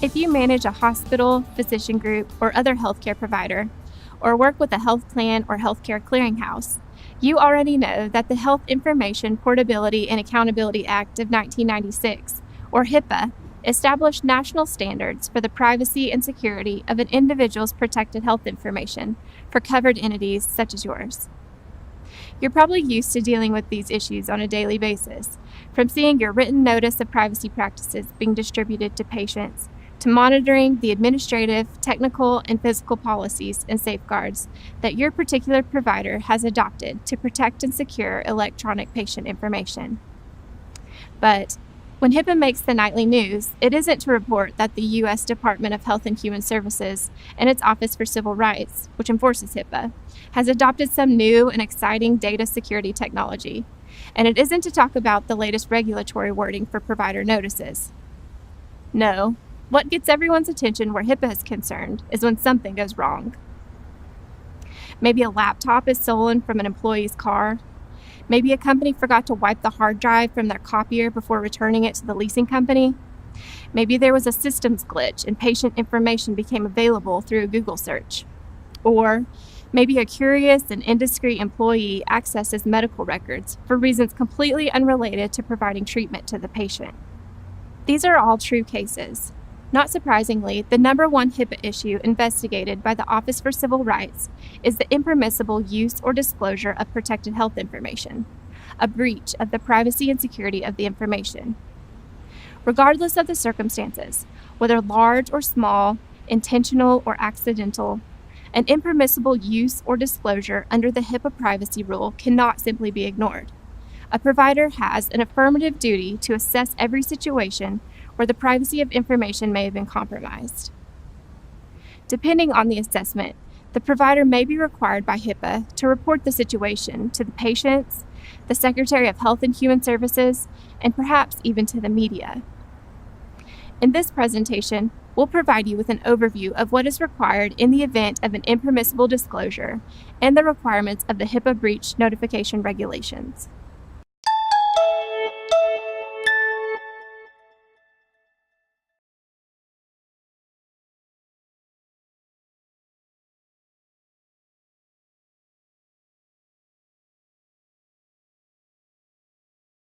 If you manage a hospital, physician group, or other healthcare provider, or work with a health plan or healthcare clearinghouse, you already know that the Health Information Portability and Accountability Act of 1996, or HIPAA, established national standards for the privacy and security of an individual's protected health information for covered entities such as yours. You're probably used to dealing with these issues on a daily basis, from seeing your written notice of privacy practices being distributed to patients, to monitoring the administrative, technical, and physical policies and safeguards that your particular provider has adopted to protect and secure electronic patient information. But when HIPAA makes the nightly news, it isn't to report that the U.S. Department of Health and Human Services and its Office for Civil Rights, which enforces HIPAA, has adopted some new and exciting data security technology. And it isn't to talk about the latest regulatory wording for provider notices. No, what gets everyone's attention where HIPAA is concerned is when something goes wrong. Maybe a laptop is stolen from an employee's car. Maybe a company forgot to wipe the hard drive from their copier before returning it to the leasing company. Maybe there was a systems glitch and patient information became available through a Google search. Or maybe a curious and indiscreet employee accesses medical records for reasons completely unrelated to providing treatment to the patient. These are all true cases. Not surprisingly, the number one HIPAA issue investigated by the Office for Civil Rights is the impermissible use or disclosure of protected health information, a breach of the privacy and security of the information. Regardless of the circumstances, whether large or small, intentional or accidental, an impermissible use or disclosure under the HIPAA privacy rule cannot simply be ignored. A provider has an affirmative duty to assess every situation where the privacy of information may have been compromised. Depending on the assessment, the provider may be required by HIPAA to report the situation to the patients, the Secretary of Health and Human Services, and perhaps even to the media. In this presentation, we'll provide you with an overview of what is required in the event of an impermissible disclosure and the requirements of the HIPAA breach notification regulations.